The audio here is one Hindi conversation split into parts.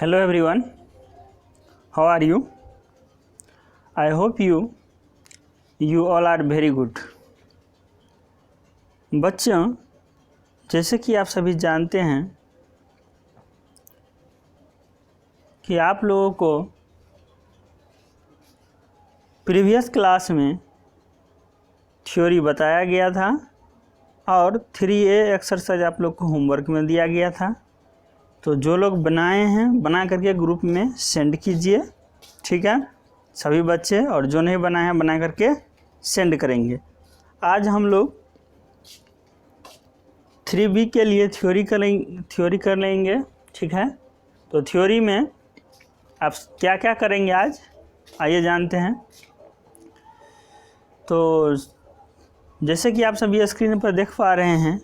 Hello everyone, how are you? I hope you all are very good. बच्चों, जैसे कि आप सभी जानते हैं कि आप लोगों को प्रीवियस क्लास में थ्योरी बताया गया था और 3A एक्सरसाइज आप लोग को होमवर्क में दिया गया था। तो जो लोग बनाए हैं बना करके ग्रुप में सेंड कीजिए, ठीक है सभी बच्चे, और जो नहीं बनाए हैं बना करके सेंड करेंगे। आज हम लोग 3B के लिए थ्योरी कर लेंगे, ठीक है। तो थ्योरी में आप क्या क्या करेंगे आज, आइए जानते हैं। तो जैसे कि आप सभी स्क्रीन पर देख पा रहे हैं,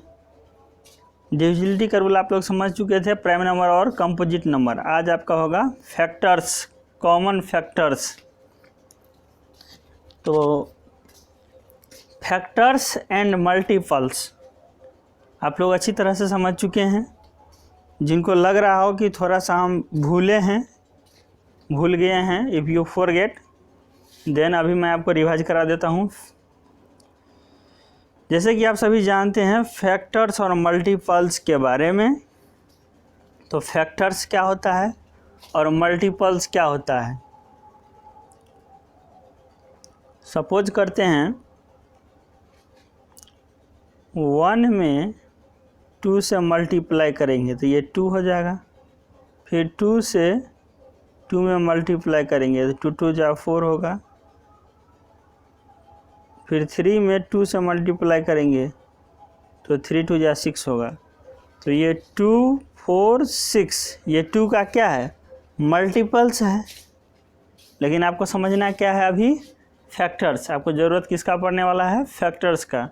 डिविजिबिलिटी का रूल आप लोग समझ चुके थे, प्राइम नंबर और कंपोजिट नंबर। आज आपका होगा फैक्टर्स, कॉमन फैक्टर्स। तो फैक्टर्स एंड मल्टीपल्स आप लोग अच्छी तरह से समझ चुके हैं। जिनको लग रहा हो कि थोड़ा सा हम भूल गए हैं, इफ़ यू फॉरगेट देन अभी मैं आपको रिवाइज करा देता हूँ। जैसे कि आप सभी जानते हैं फैक्टर्स और मल्टीपल्स के बारे में। तो फैक्टर्स क्या होता है और मल्टीपल्स क्या होता है। सपोज करते हैं 1 में 2 से मल्टीप्लाई करेंगे तो ये 2 हो जाएगा। फिर 2 से 2 में मल्टीप्लाई करेंगे तो 2 2 जा 4 होगा। फिर 3 में 2 से मल्टीप्लाई करेंगे तो 3 2 जा 6 होगा। तो ये 2 4 6 ये 2 का क्या है, मल्टीपल्स है। लेकिन आपको समझना क्या है अभी, फैक्टर्स। आपको ज़रूरत किसका पड़ने वाला है, फैक्टर्स का।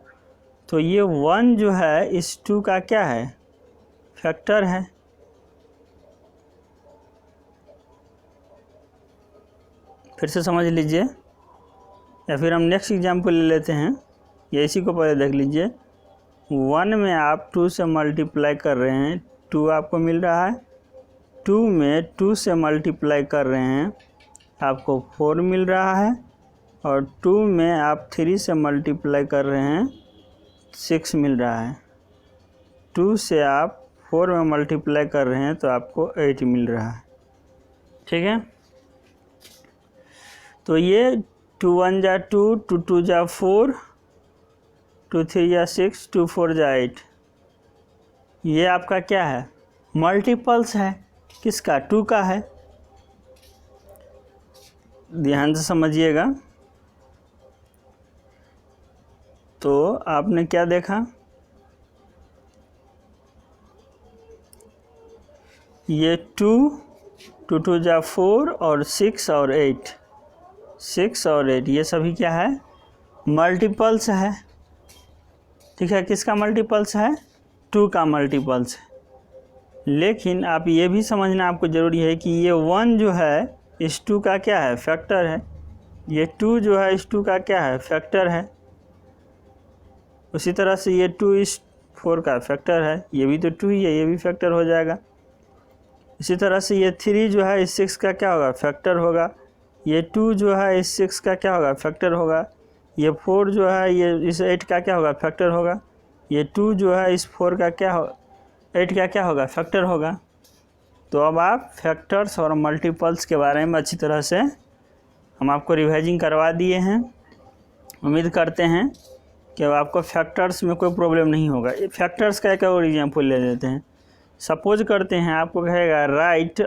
तो ये 1 जो है इस 2 का क्या है, फैक्टर है। फिर से समझ लीजिए, या फिर हम नेक्स्ट एग्जाम्पल ले लेते हैं, या इसी को पहले देख लीजिए। 1 में आप 2 से मल्टीप्लाई कर रहे हैं, 2 आपको मिल रहा है। 2 में 2 से मल्टीप्लाई कर रहे हैं, आपको 4 मिल रहा है। और 2 में आप 3 से मल्टीप्लाई कर रहे हैं, 6 मिल रहा है। 2 से आप 4 में मल्टीप्लाई कर रहे हैं तो आपको 8 मिल रहा है, ठीक है। तो ये 2 1 जा 2, 2 2 जा 4, 2 3 जा 6, 2 4 जा 8। ये आपका क्या है, मल्टीपल्स है। किसका, 2 का है। ध्यान से समझिएगा। तो आपने क्या देखा, ये 2 2 2 जा 4 और 6 और 8, 6 और 8 ये सभी क्या है, मल्टीपल्स है, ठीक है। किसका मल्टीपल्स है, 2 का मल्टीपल्स है। लेकिन आप ये भी समझना आपको ज़रूरी है कि ये 1 जो है इस 2 का क्या है, फैक्टर है। ये 2 जो है इस 2 का क्या है, फैक्टर है। उसी तरह से ये 2 इस 4 का फैक्टर है, ये भी तो 2 ही है, ये भी फैक्टर हो जाएगा। इसी तरह से ये 3 जो है इस 6 का क्या होगा, फैक्टर होगा। ये 2 जो है इस 6 का क्या होगा, फैक्टर होगा। ये 4 जो है ये इस 8 का क्या होगा, फैक्टर होगा। ये 2 जो है इस 4 का क्या हो, 8 का क्या होगा, फैक्टर होगा। तो अब आप फैक्टर्स और मल्टीपल्स के बारे में अच्छी तरह से हम आपको रिवाइजिंग करवा दिए हैं। उम्मीद करते हैं कि अब आपको फैक्टर्स में कोई प्रॉब्लम नहीं होगा। फैक्टर्स का एक और एग्जाम्पल ले लेते हैं। सपोज करते हैं आपको कहेगा right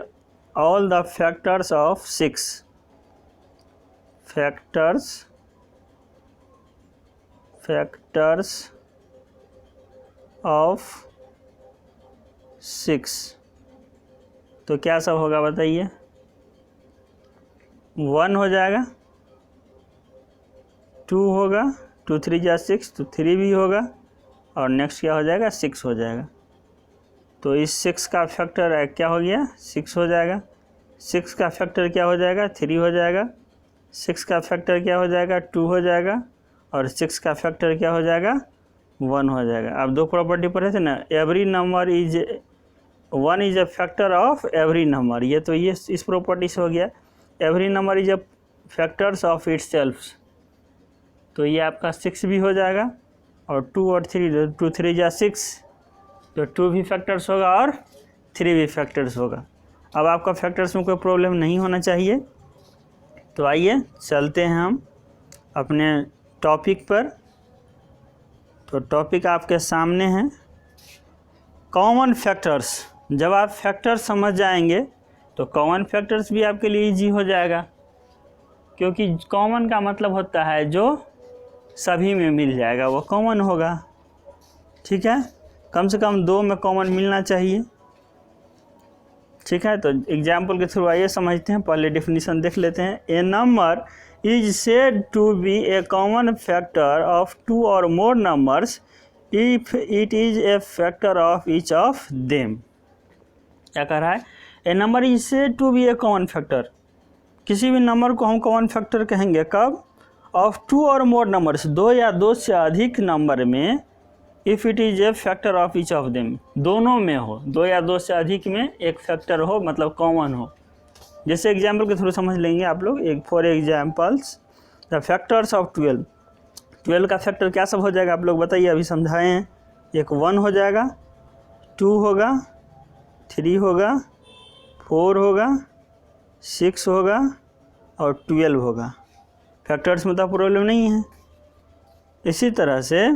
all the factors of 6। Factors of 6 तो क्या सब होगा बताइए। 1 हो जाएगा, 2 होगा, 2 3 जा 6 तो 3 भी होगा, और नेक्स्ट क्या हो जाएगा, 6 हो जाएगा। तो इस 6 का फैक्टर क्या हो गया, 6 हो जाएगा। 6 का फैक्टर क्या हो जाएगा, 3 हो जाएगा। 6 का फैक्टर क्या हो जाएगा, 2 हो जाएगा। और 6 का फैक्टर क्या हो जाएगा, 1 हो जाएगा। अब 2 प्रॉपर्टी पढ़े थे ना, every number is 1 is a factor of every number, ये तो ये इस प्रॉपर्टी से हो गया। Every number is a factors of itself, तो ये आपका 6 भी हो जाएगा, और 2 और 3, 2 3 जा 6, तो 2 भी फैक्टर्स होगा और 3 भी फैक्टर्स होगा। अब आपका फैक्टर्स में कोई प्रॉब्लम नहीं होना चाहिए। तो आइए चलते हैं हम अपने टॉपिक पर। तो टॉपिक आपके सामने है कॉमन फैक्टर्स। जब आप फैक्टर्स समझ जाएंगे तो कॉमन फैक्टर्स भी आपके लिए इजी हो जाएगा, क्योंकि कॉमन का मतलब होता है जो सभी में मिल जाएगा वो कॉमन होगा। ठीक है, कम से कम 2 में कॉमन मिलना चाहिए। ठीक है, तो एग्जाम्पल के थ्रू आइए समझते हैं। पहले डेफिनेशन देख लेते हैं। A number is said to be a common factor of 2 और more numbers if it is a factor of each of them. क्या कह रहा है? A number is said to be a common factor, किसी भी नंबर को हम कॉमन फैक्टर कहेंगे कब? ऑफ 2 और मोर नंबर्स, 2 या 2 से अधिक नंबर में, if it is a factor of each of them, दोनों में हो, 2 या 2 से अधिक में एक फैक्टर हो, मतलब कॉमन हो। जैसे एग्जाम्पल के थ्रू समझ लेंगे आप लोग। एक for examples the factors of 12, 12 का फैक्टर क्या सब हो जाएगा आप लोग बताइए, अभी समझाए हैं। एक 1 हो जाएगा, 2 होगा, 3 होगा, 4 होगा, 6 होगा और 12 होगा। फैक्टर्स में तो प्रॉब्लम नहीं है। इसी तरह से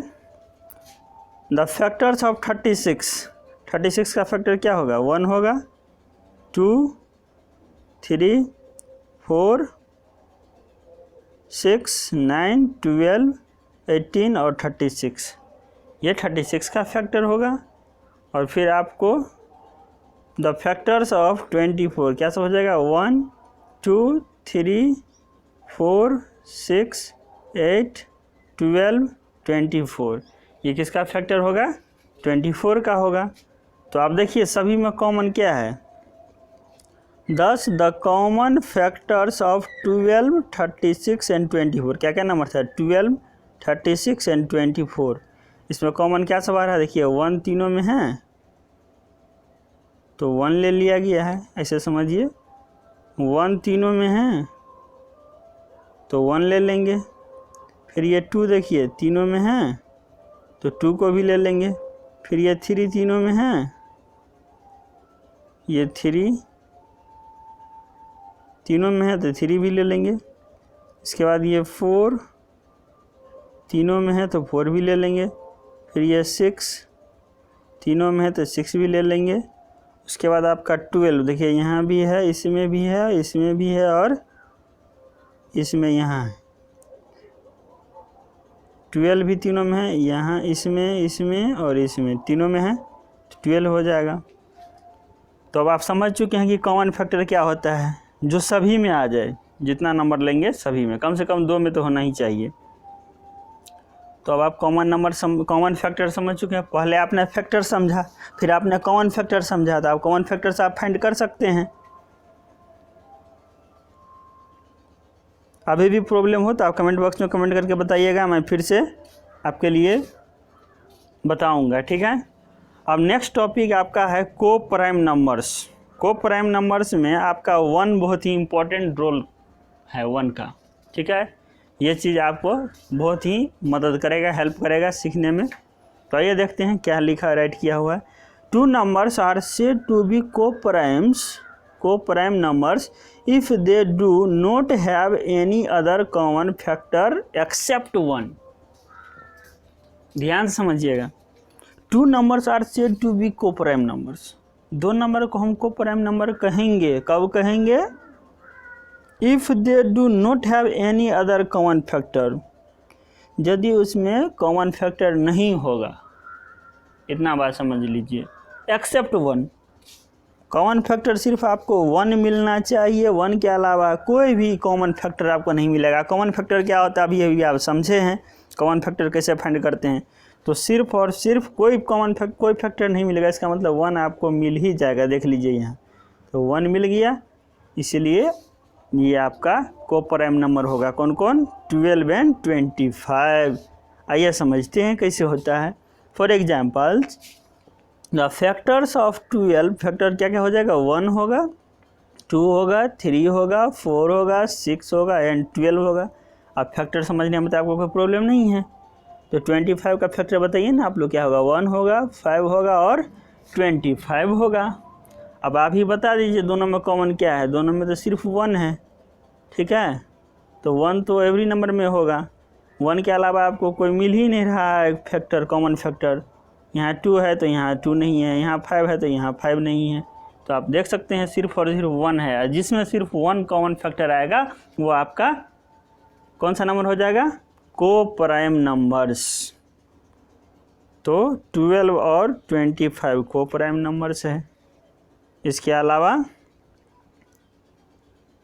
द फैक्टर्स ऑफ 36, 36 का फैक्टर क्या होगा? 1 होगा, 2, 3, 4, 6, 9, 12, 18 और 36, ये 36 का फैक्टर होगा। और फिर आपको द फैक्टर्स ऑफ 24 क्या सब हो जाएगा? 1, 2, 3, 4, 6, 8, 12, 24, ये किसका फैक्टर होगा? 24 का होगा। तो आप देखिए सभी में कॉमन क्या है? Thus the common factors of 12, 36 and 24, क्या क्या नंबर था? 12, 36 एंड 24। इसमें कॉमन क्या सब आ रहा है? देखिए 1 तीनों में है तो 1 ले लिया गया है, ऐसे समझिए। 1 तीनों में है तो 1 ले लेंगे। फिर ये 2 देखिए तीनों में है तो 2 को भी ले लेंगे। फिर ये 3 तीनों में है, ये 3 तीनों में है तो 3 भी ले लेंगे। इसके बाद ये 4 तीनों में है तो 4 भी ले लेंगे। फिर ये 6 तीनों में है तो 6 भी ले लेंगे। उसके बाद आपका 12 देखिए यहाँ भी है, इसमें भी है, इसमें भी है और इसमें यहाँ है। 12 भी तीनों में है, यहाँ इसमें, इसमें और इसमें तीनों में है तो 12 हो जाएगा। तो अब आप समझ चुके हैं कि कॉमन फैक्टर क्या होता है, जो सभी में आ जाए, जितना नंबर लेंगे सभी में, कम से कम 2 में तो होना ही चाहिए। तो अब आप कॉमन फैक्टर समझ चुके हैं। पहले आपने फैक्टर समझा, फिर आपने कॉमन फैक्टर समझा, तो आप कॉमन फैक्टर से आप फाइंड कर सकते हैं। अभी भी प्रॉब्लम हो तो आप कमेंट बॉक्स में कमेंट करके बताइएगा, मैं फिर से आपके लिए बताऊंगा। ठीक है, अब नेक्स्ट टॉपिक आपका है को प्राइम नंबर्स। को प्राइम नंबर्स में आपका 1 बहुत ही इम्पोर्टेंट रोल है 1 का। ठीक है, ये चीज़ आपको बहुत ही मदद करेगा, हेल्प करेगा सीखने में। तो आइए देखते हैं क्या लिखा राइट किया हुआ है। 2 numbers are said to be coprime numbers if they do not have any other common factor except 1। ध्यान से समझिएगा, 2 numbers are said to be coprime numbers. 2 number को हम को प्राइम नंबर कहेंगे, कब कहेंगे? If they do not have any other common factor, यदि उसमें कॉमन फैक्टर नहीं होगा। इतना बात समझ लीजिए, एक्सेप्ट 1। कॉमन फैक्टर सिर्फ आपको 1 मिलना चाहिए, 1 के अलावा कोई भी कॉमन फैक्टर आपको नहीं मिलेगा। कॉमन फैक्टर क्या होता है अभी आप समझे हैं, कॉमन फैक्टर कैसे फाइंड करते हैं। तो सिर्फ और सिर्फ कोई फैक्टर नहीं मिलेगा, इसका मतलब 1 आपको मिल ही जाएगा। देख लीजिए यहाँ तो 1 मिल गया, इसलिए ये आपका को प्राइम नंबर होगा। कौन कौन? 12 एंड 25। आइए समझते हैं कैसे होता है। For examples the factors of 12, factor क्या क्या हो जाएगा, 1 होगा, 2 होगा, 3 होगा, 4 होगा, 6 होगा एंड 12 होगा। अब फैक्टर समझने में तो आपको कोई प्रॉब्लम नहीं है। तो 25 का फैक्टर बताइए ना आप लोग, क्या होगा, 1 होगा, 5 होगा और 25 होगा। अब आप ही बता दीजिए दोनों में कॉमन क्या है, दोनों में तो सिर्फ 1 है, ठीक है। तो 1 तो एवरी नंबर में होगा, 1 के अलावा आपको कोई मिल ही नहीं रहा है फैक्टर, कॉमन फैक्टर। यहाँ 2 है तो यहाँ 2 नहीं है, यहाँ 5 है तो यहाँ 5 नहीं है। तो आप देख सकते हैं सिर्फ और सिर्फ 1 है, जिसमें सिर्फ 1 कॉमन फैक्टर आएगा वो आपका कौन सा नंबर हो जाएगा, को प्राइम नंबर्स। तो 12 और 25 को प्राइम नंबर्स है। इसके अलावा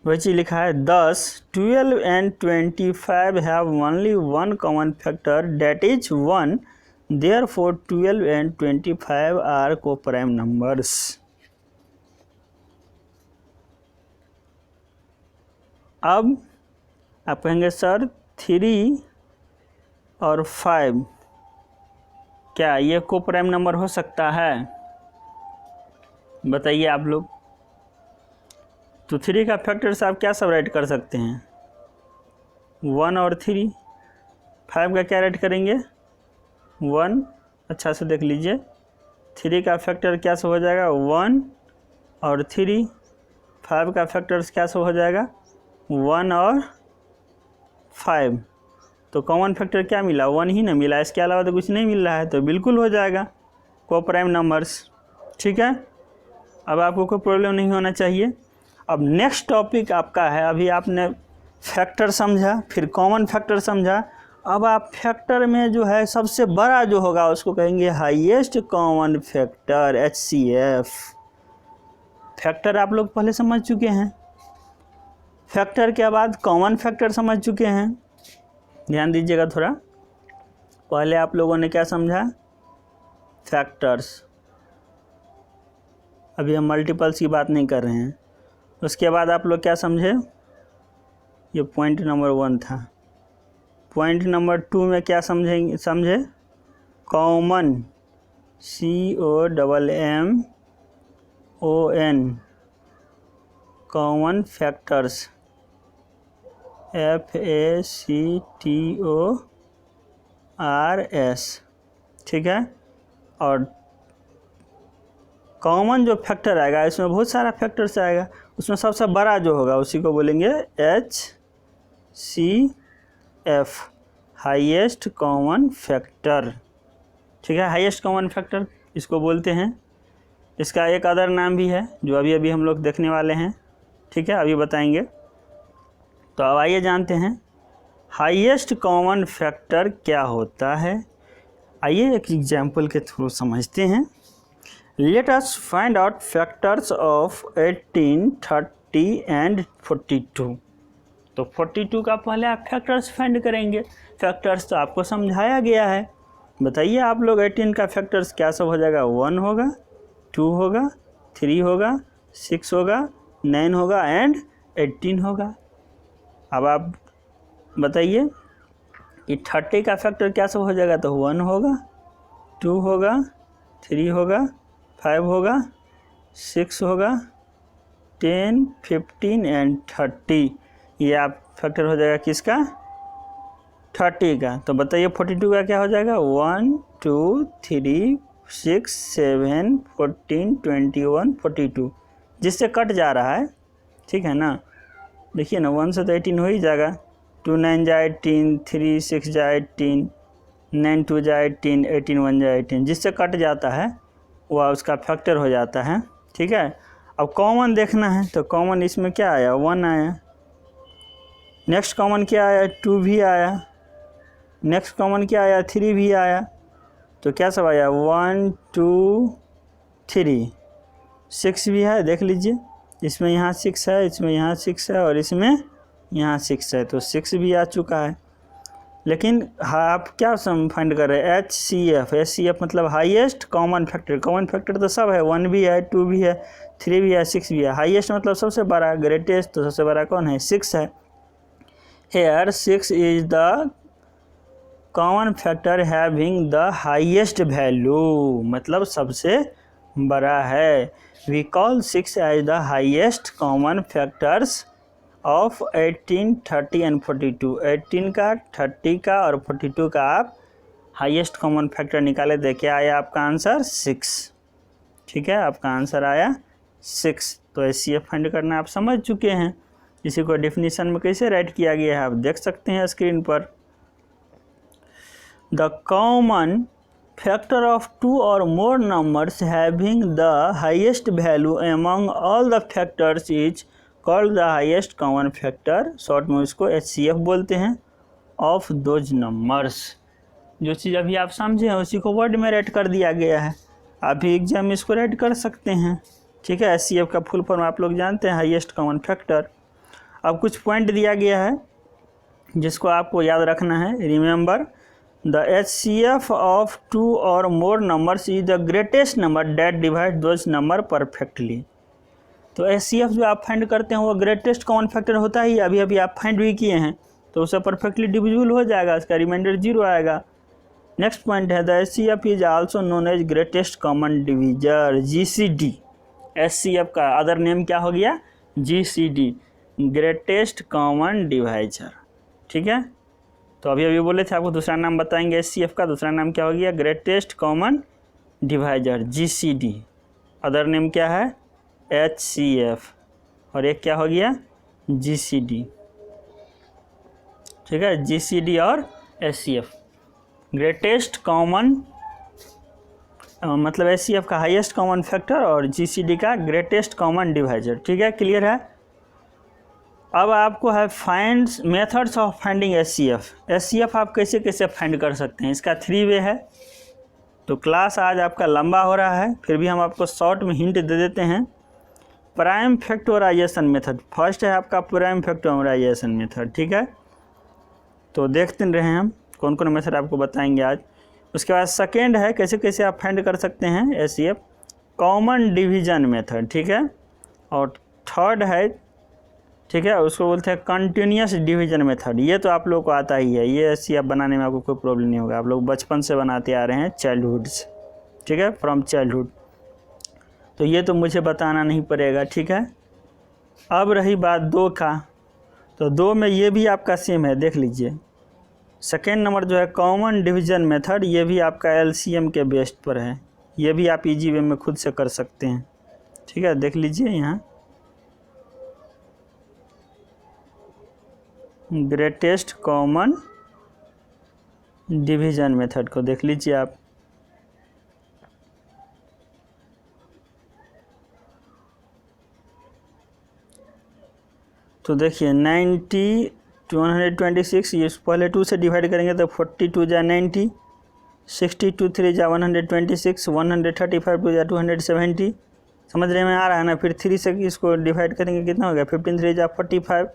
वही चीज लिखा है, 10, 12 and 25 have only one common factor that is 1, therefore 12 and 25 are co-prime numbers। अब आप कहेंगे सर 3 और 5 क्या ये को-प्राइम नंबर हो सकता है, बताइए आप लोग। तो 3 का फैक्टर्स आप क्या सब राइट कर सकते हैं, 1 और 3। 5 का क्या राइट करेंगे, 1। अच्छा से देख लीजिए, 3 का फैक्टर क्या सब हो जाएगा, 1 और 3। 5 का फैक्टर्स क्या सब हो जाएगा, 1 और 5। तो कॉमन फैक्टर क्या मिला, 1 ही ना मिला, इसके अलावा तो कुछ नहीं मिल रहा है, तो बिल्कुल हो जाएगा को प्राइम नंबर्स, ठीक है। अब आपको कोई प्रॉब्लम नहीं होना चाहिए। अब नेक्स्ट टॉपिक आपका है, अभी आपने फैक्टर समझा, फिर कॉमन फैक्टर समझा, अब आप फैक्टर में जो है सबसे बड़ा जो होगा उसको कहेंगे highest common factor, HCF। Factor आप लोग पहले समझ चुके हैं, फैक्टर के बाद कॉमन फैक्टर समझ चुके हैं। ध्यान दीजिएगा थोड़ा, पहले आप लोगों ने क्या समझा, फैक्टर्स। अभी हम मल्टीपल्स की बात नहीं कर रहे हैं। उसके बाद आप लोग क्या समझे, ये पॉइंट नंबर 1 था। पॉइंट नंबर 2 में क्या समझे, common, COMMON, common factors, FACTORS, ठीक है। और कॉमन जो फैक्टर आएगा इसमें बहुत सारा फैक्टर्स आएगा, उसमें सबसे बड़ा जो होगा उसी को बोलेंगे HCF, हाईएस्ट कॉमन फैक्टर, ठीक है। हाईएस्ट कॉमन फैक्टर इसको बोलते हैं। इसका एक अदर नाम भी है जो अभी अभी हम लोग देखने वाले हैं, ठीक है, अभी बताएंगे। तो अब आइए जानते हैं हाईएस्ट कॉमन फैक्टर क्या होता है। आइए एक एग्जाम्पल के थ्रू समझते हैं। Let us find out factors of 18, 30 and 42। तो 42 का पहले आप फैक्टर्स फाइंड करेंगे। फैक्टर्स तो आपको समझाया गया है, बताइए आप लोग 18 का फैक्टर्स क्या सब हो जाएगा, 1 होगा, 2 होगा, 3 होगा, 6 होगा, 9 होगा एंड 18 होगा। अब आप बताइए कि 30 का फैक्टर क्या सब हो जाएगा, तो 1 होगा, 2 होगा, 3 होगा, 5 होगा, 6 होगा, 10, 15 एंड 30। ये आप फैक्टर हो जाएगा किसका, 30 का। तो बताइए 42 का क्या हो जाएगा, 1, 2, 3, 6, 7, 14, 21, 42, जिससे कट जा रहा है, ठीक है ना। देखिए ना, 1 से तो 18 हो ही जाएगा, 2 9 जा 18, 3 6 जा 18, 9 2 जा 18, 18 1 जा 18, जिससे कट जाता है वह उसका फैक्टर हो जाता है, ठीक है। अब कॉमन देखना है, तो कॉमन इसमें क्या आया, 1 आया। नेक्स्ट कॉमन क्या आया, 2 भी आया। नेक्स्ट कॉमन क्या आया, 3 भी आया। तो क्या सब आया, 1 2 3, 6 भी है, देख लीजिए, इसमें यहाँ 6 है, इसमें यहाँ 6 है और इसमें यहाँ 6 है, तो 6 भी आ चुका है। लेकिन आप क्या फाइंड कर रहे हैं, HCF मतलब highest common factor. Common factor तो सब है, 1 भी है, 2 भी है, 3 भी है, 6 भी है। हाईएस्ट मतलब सबसे बड़ा, ग्रेटेस्ट, तो सबसे बड़ा कौन है, 6 है। Here 6 is the common factor having the highest value, मतलब सबसे बड़ा है। We call 6 as the highest common factors of 18, 30 and 42। 18 का, 30 का और 42 का आप हाईएस्ट कॉमन फैक्टर निकाले, देखिए आया आपका आंसर 6। ठीक है, आपका आंसर आया 6। तो HCF फाइंड करना आप समझ चुके हैं। इसी को डेफिनेशन में कैसे राइट किया गया है आप देख सकते हैं स्क्रीन पर। The common factor of 2 or more numbers having the highest value among all the factors is called the highest common factor। Short में इसको HCF बोलते हैं ऑफ दोज नंबर्स। जो चीज़ अभी आप समझे हैं उसी को वर्ड में राइट कर दिया गया है, आप भी एग्जाम में इसको राइट कर सकते हैं। ठीक है, HCF का फुल फॉर्म आप लोग जानते हैं, हाईएस्ट कॉमन फैक्टर। अब कुछ पॉइंट दिया गया है जिसको आपको याद रखना है। Remember the HCF of 2 or more numbers is the greatest number that divide those numbers perfectly. तो HCF जो आप फाइंड करते हैं वो ग्रेटेस्ट कॉमन फैक्टर होता ही, अभी अभी आप फाइंड भी किए हैं, तो उसे परफेक्टली डिविजिबल हो जाएगा, इसका रिमाइंडर 0 आएगा। नेक्स्ट पॉइंट है the HCF is also known as greatest common divisor, GCD। HCF का अदर नेम क्या हो गया? GCD, greatest common divisor. ठीक है, तो अभी अभी बोले थे आपको दूसरा नाम बताएंगे HCF का, दूसरा नाम क्या हो गया? Greatest common divisor, GCD। Other name क्या है? HCF, और एक क्या हो गया? GCD। ठीक है, GCD और HCF ग्रेटेस्ट कॉमन, मतलब HCF का हाईएस्ट कॉमन फैक्टर और GCD का ग्रेटेस्ट कॉमन डिवाइजर। ठीक है, क्लियर है। अब आपको है find methods of finding HCF। HCF आप कैसे कैसे फाइंड कर सकते हैं, इसका 3 वे है। तो क्लास आज आपका लंबा हो रहा है, फिर भी हम आपको शॉर्ट में हिंट दे देते हैं। प्राइम फैक्टराइजेशन मेथड फर्स्ट है आपका, प्राइम फैक्टराइजेशन मेथड। ठीक है, तो देखते रहे हम कौन कौन मेथड आपको बताएंगे आज। उसके बाद सेकेंड है कैसे कैसे आप फाइंड कर सकते हैं HCF, कॉमन डिवीजन मेथड। ठीक है, और थर्ड है, ठीक है, उसको बोलते हैं कंटिन्यूस डिवीजन मेथड। ये तो आप लोग को आता ही है, ये HCF बनाने में आपको कोई प्रॉब्लम नहीं होगा, आप लोग बचपन से बनाते आ रहे हैं, चाइल्डहुड से। ठीक है, फ्रॉम चाइल्डहुड, तो ये तो मुझे बताना नहीं पड़ेगा। ठीक है, अब रही बात 2 का, तो 2 में ये भी आपका सेम है, देख लीजिए। सेकेंड नंबर जो है कॉमन डिवीजन मेथड, ये भी आपका LCM के बेस्ड पर है, ये भी आप इजी वे में खुद से कर सकते हैं। ठीक है, देख लीजिए यहाँ ग्रेटेस्ट कॉमन डिवीजन मेथड को देख लीजिए आप। तो देखिए 90 126, ये पहले 2 से डिवाइड करेंगे तो 42 जा 90, 62 3 जा 126, 135 2 जा 270। समझ रहे में आ रहा है ना। फिर 3 से इसको डिवाइड करेंगे कितना हो गया? 15 3 जा 45,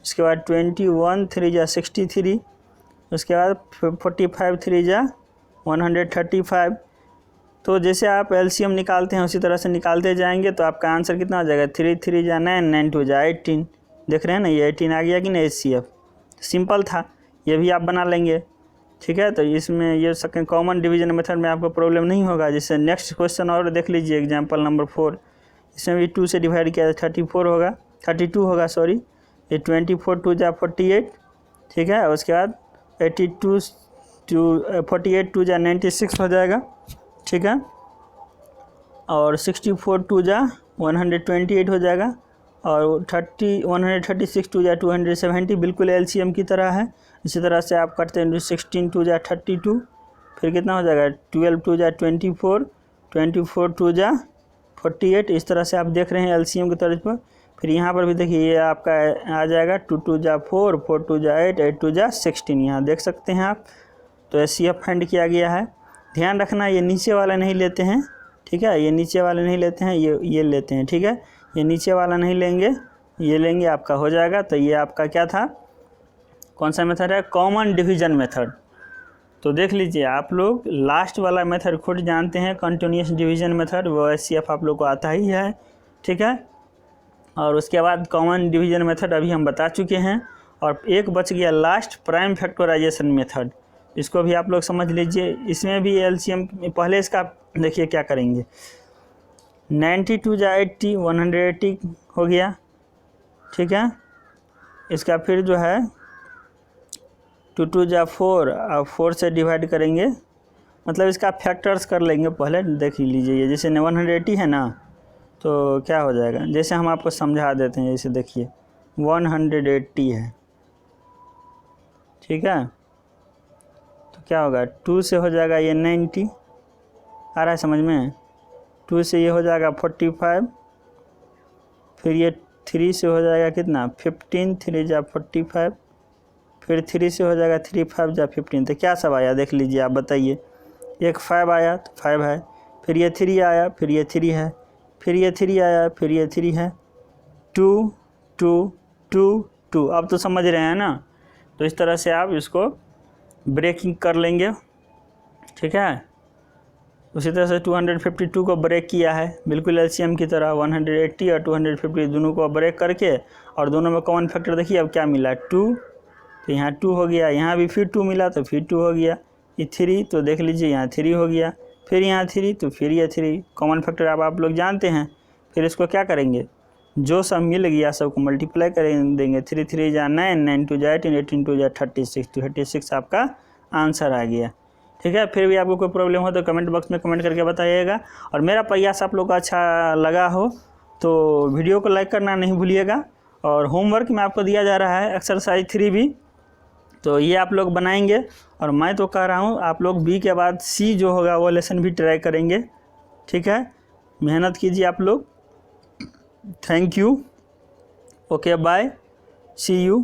उसके बाद 21 3 जा 63, उसके बाद 45 3 जा 135। तो जैसे आप LCM निकालते हैं उसी तरह से निकालते जाएंगे, तो आपका आंसर कितना हो जाएगा? 3 3 जा 9, 9 2 जा 18। देख रहे हैं ना, ये 18 आ गया कि नहीं HCF। सिंपल था, ये भी आप बना लेंगे। ठीक है, तो इसमें ये सेकंड कॉमन डिवीजन मेथड में आपको प्रॉब्लम नहीं होगा। जैसे नेक्स्ट क्वेश्चन और देख लीजिए, एग्जांपल नंबर 4, इसमें भी 2 से डिवाइड किया 34 होगा, 32 होगा सॉरी, ये 24 2 जा 48। ठीक है, उसके बाद 82 48 2 जा 96 हो जाएगा। ठीक है, और 64 2 जा 128 हो जाएगा, और 136 2 जा 270 बिल्कुल LCM की तरह है। इसी तरह से आप करते हैं 16 2 जा 32, फिर कितना हो जाएगा? 12 2 जा 24, 24 2 जा 48। इस तरह से आप देख रहे हैं LCM की तरफ पर। फिर यहाँ पर भी देखिए, ये आपका आ जाएगा 2 2 जा 4, 4 2 जा 8, 8 2 जा 16। यहाँ देख सकते हैं आप। तो HCF फाइंड किया गया है। ध्यान रखना, ये नीचे वाला नहीं लेते हैं। ठीक है, ये नीचे वाले नहीं लेते हैं, ये लेते हैं। ठीक है, ये नीचे वाला नहीं लेंगे, ये लेंगे, आपका हो जाएगा। तो ये आपका क्या था, कौन सा मेथड है? Common division method. तो देख लीजिए आप लोग, लास्ट वाला मेथड खुद जानते हैं, कंटिन्यूस डिवीजन मेथड, वो HCF आप लोग को आता ही है। ठीक है, और उसके बाद कॉमन डिवीजन मेथड अभी हम बता चुके हैं। और एक बच गया लास्ट, प्राइम फैक्टराइजेशन मेथड। इसको भी आप लोग समझ लीजिए। इसमें भी LCM, पहले इसका देखिए क्या करेंगे। 92 जा 80, 180 हो गया, ठीक है। इसका फिर जो है 2 2 जा 4, अब 4 से डिवाइड करेंगे, मतलब इसका फैक्टर्स कर लेंगे पहले, देख लीजिए। जैसे 180 है ना, तो क्या हो जाएगा, जैसे हम आपको समझा देते हैं। जैसे देखिए 180 है, ठीक है, तो क्या होगा, 2 से हो जाएगा ये 90, आ रहा है समझ में। 2 से ये हो जाएगा 45, फिर ये 3 से हो जाएगा कितना 15, 3 जा 45, फिर 3 से हो जाएगा 3 5 जा 15। तो क्या सब आया देख लीजिए, आप बताइए। एक 5 आया तो 5 है, फिर ये 3 आया, फिर ये 3 है, फिर ये 3 आया, फिर ये 3 है, 2 2 2 2। अब तो समझ रहे हैं ना। तो इस तरह से आप इसको ब्रेकिंग कर लेंगे, ठीक है। उसी तरह से 252 को ब्रेक किया है, बिल्कुल एलसीएम की तरह। 180 और 250 दोनों को ब्रेक करके, और दोनों में कॉमन फैक्टर देखिए अब क्या मिला, 2, तो यहाँ 2 हो गया, यहाँ भी फिर 2 मिला तो फिर 2 हो गया। ये 3, तो देख लीजिए यहाँ 3 हो गया, फिर यहाँ 3, तो फिर ये 3 कॉमन फैक्टर अब आप लोग जानते हैं। फिर इसको क्या करेंगे, जो सब मिल गया सबको मल्टीप्लाई कर देंगे। 3 3 जा 9, 9 2 जा 18, 18 2 जा 36, तो 36 आपका आंसर आ गया, ठीक है। फिर भी आपको कोई प्रॉब्लम हो तो कमेंट बॉक्स में कमेंट करके बताइएगा। और मेरा प्रयास आप लोग को अच्छा लगा हो तो वीडियो को लाइक करना नहीं भूलिएगा। और होमवर्क में आपको दिया जा रहा है एक्सरसाइज 3 भी, तो ये आप लोग बनाएंगे। और मैं तो कह रहा हूँ आप लोग बी के बाद सी जो होगा वो लेसन भी ट्राई करेंगे, ठीक है। मेहनत कीजिए आप लोग। Thank you, okay bye, see you.